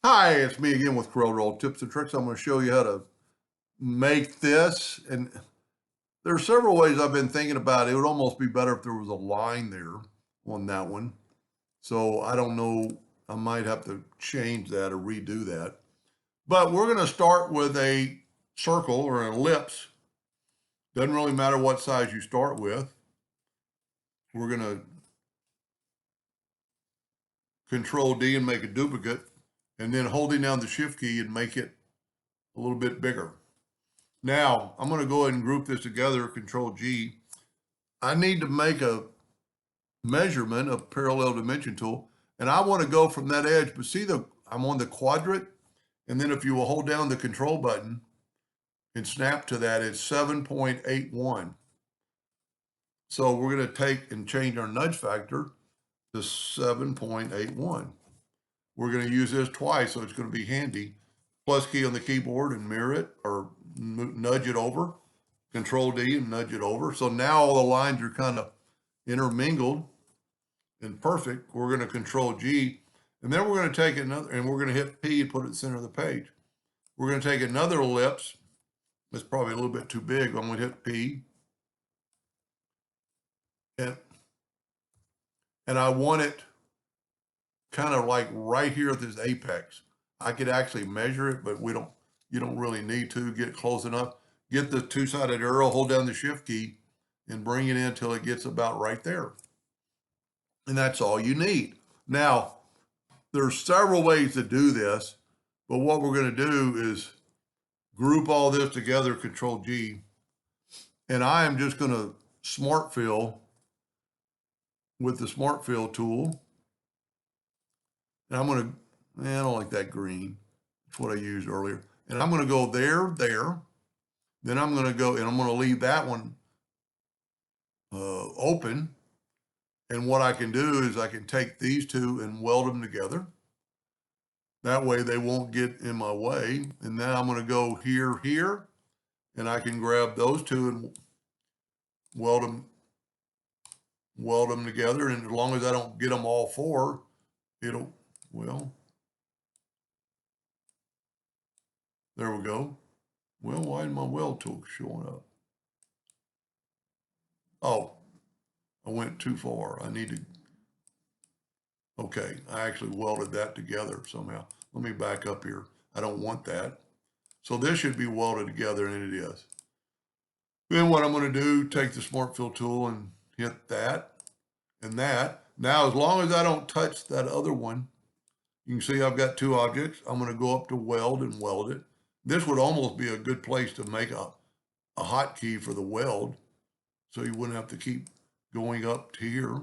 Hi, it's me again with CorelDraw tips and tricks. I'm going to show you how to make this. And there are several ways I've been thinking about it. It would almost be better if there was a line there on that one. So I don't know. I might have to change that or redo that. But we're going to start with a circle or an ellipse. Doesn't really matter what size you start with. We're going to Control D and make a duplicate, and then holding down the Shift key and make it a little bit bigger. Now, I'm going to go ahead and group this together, Control G. I need to make a measurement of parallel dimension tool, and I want to go from that edge, but see I'm on the quadrant, and then if you will hold down the control button and snap to that, it's 7.81. So we're going to take and change our nudge factor to 7.81. We're going to use this twice, so it's going to be handy. Plus key on the keyboard and mirror it or nudge it over. Control D and nudge it over. So now all the lines are kind of intermingled and perfect. We're going to Control G, and then we're going to take another, and we're going to hit P and put it in the center of the page. We're going to take another ellipse. It's probably a little bit too big. I'm going to hit P. And I want it kind of like right here at this apex. I could actually measure it, but you don't really need to get close enough. Get the two-sided arrow, hold down the Shift key, and bring it in until it gets about right there. And that's all you need. Now, there's several ways to do this, but what we're going to do is group all this together, Control G, and I am just going to smart fill with the smart fill tool. And I'm going to, I don't like that green. That's what I used earlier. And I'm going to go there, there. Then I'm going to go, and I'm going to leave that one open. And what I can do is I can take these two and weld them together. That way they won't get in my way. And now I'm going to go here, here, and I can grab those two and weld them together. And as long as I don't get them all four, it'll, well, there we go. Well, why isn't my weld tool showing up? Oh, I went too far. I need to, okay, I actually welded that together somehow. Let me back up here. I don't want that. So this should be welded together, and it is. Then what I'm going to do, take the Smart Fill tool and hit that and that. Now, as long as I don't touch that other one, you can see I've got two objects. I'm going to go up to weld and weld it. This would almost be a good place to make a hotkey for the weld, so you wouldn't have to keep going up to here.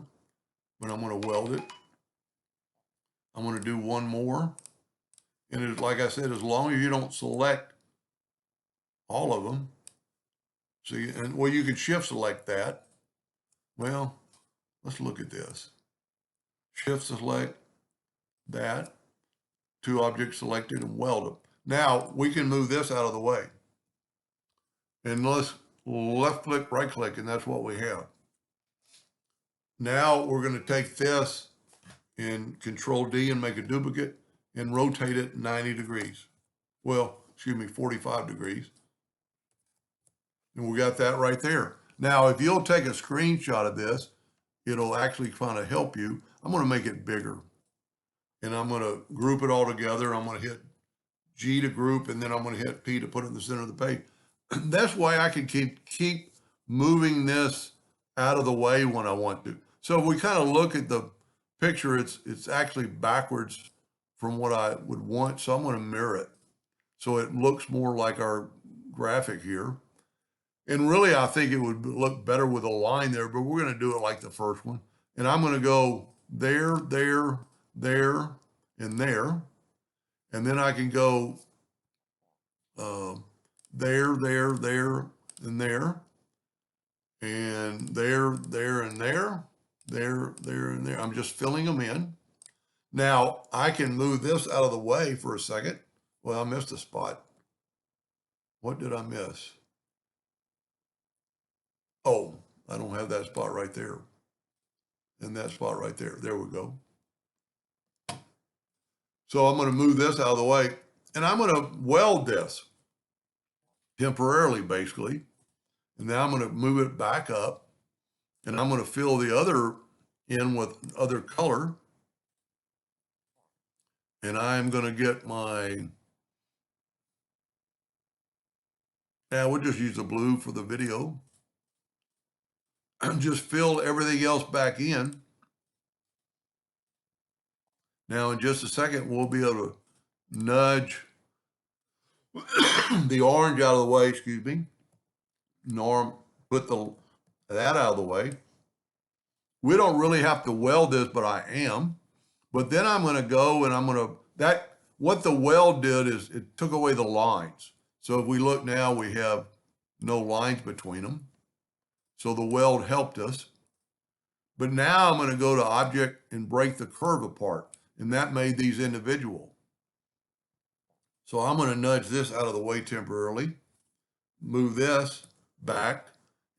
But I'm going to weld it. I'm going to do one more. And it's like I said, as long as you don't select all of them, see, and well, you can shift select that. Well, let's look at this. Shift select that, two objects selected, and weld them. Now we can move this out of the way. And let's left click, right click, and that's what we have. Now we're going to take this and Control D and make a duplicate and rotate it 90 degrees. Well, excuse me, 45 degrees. And we got that right there. Now, if you'll take a screenshot of this, it'll actually kind of help you. I'm going to make it bigger. And I'm going to group it all together. I'm going to hit G to group, and then I'm going to hit P to put it in the center of the page. That's why I can keep moving this out of the way when I want to. So if we kind of look at the picture, it's actually backwards from what I would want. So I'm going to mirror it so it looks more like our graphic here. And really, I think it would look better with a line there, but we're going to do it like the first one. And I'm going to go there, there, there, and there. And then I can go there, there, there, and there. And there, there, and there. There, there, and there. I'm just filling them in. Now, I can move this out of the way for a second. Well, I missed a spot. What did I miss? Oh, I don't have that spot right there. And that spot right there. There we go. So I'm going to move this out of the way, and I'm going to weld this temporarily, basically. And now I'm going to move it back up, and I'm going to fill the other in with other color. And I'm going to get my, we'll just use the blue for the video. And just fill everything else back in. Now, in just a second, we'll be able to nudge the orange out of the way, excuse me. Norm, put that out of the way. We don't really have to weld this, but I am. But then I'm going to go and I'm going to, what the weld did is it took away the lines. So if we look now, we have no lines between them. So the weld helped us. But now I'm going to go to Object and break the curve apart. And that made these individual. So I'm going to nudge this out of the way temporarily, move this back,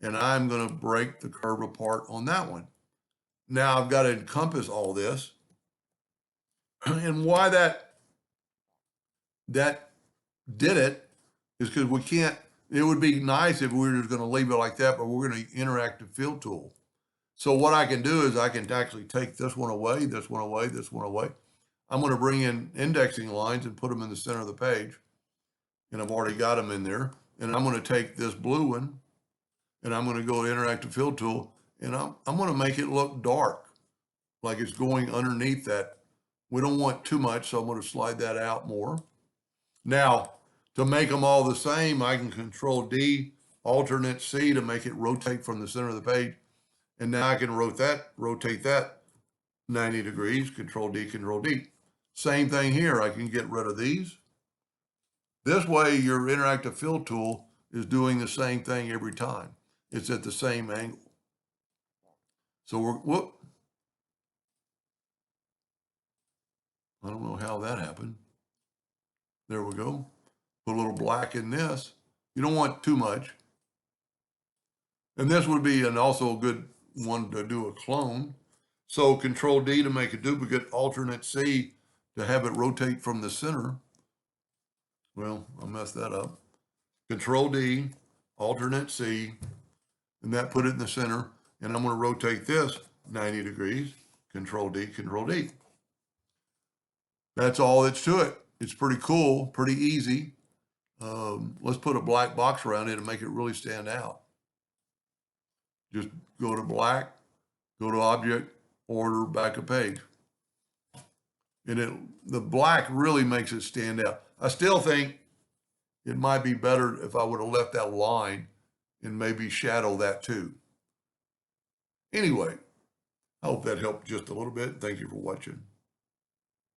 and I'm going to break the curve apart on that one. Now I've got to encompass all this. And why that did it is because we can't, it would be nice if we were just going to leave it like that, but we're going to interactive fill tool. So what I can do is I can actually take this one away, this one away, this one away. I'm going to bring in indexing lines and put them in the center of the page. And I've already got them in there. And I'm going to take this blue one and I'm going to go to interactive fill tool and I'm going to make it look dark, like it's going underneath that. We don't want too much, so I'm going to slide that out more. Now, to make them all the same, I can Control D, Alternate C to make it rotate from the center of the page. And now I can rotate that 90 degrees, Control D, Control D. Same thing here, I can get rid of these. This way, your interactive fill tool is doing the same thing every time. It's at the same angle. So I don't know how that happened. There we go. Put a little black in this. You don't want too much. And this would be also a good one to do a clone. So Control D to make a duplicate, Alternate C to have it rotate from the center. Well, I messed that up. Control D, Alternate C, and that put it in the center. And I'm going to rotate this 90 degrees, Control D, Control D. That's all that's to it. It's pretty cool, pretty easy. Let's put a black box around it and make it really stand out. Just go to black, go to Object, Order, back a page. And the black really makes it stand out. I still think it might be better if I would have left that line and maybe shadow that too. Anyway, I hope that helped just a little bit. Thank you for watching.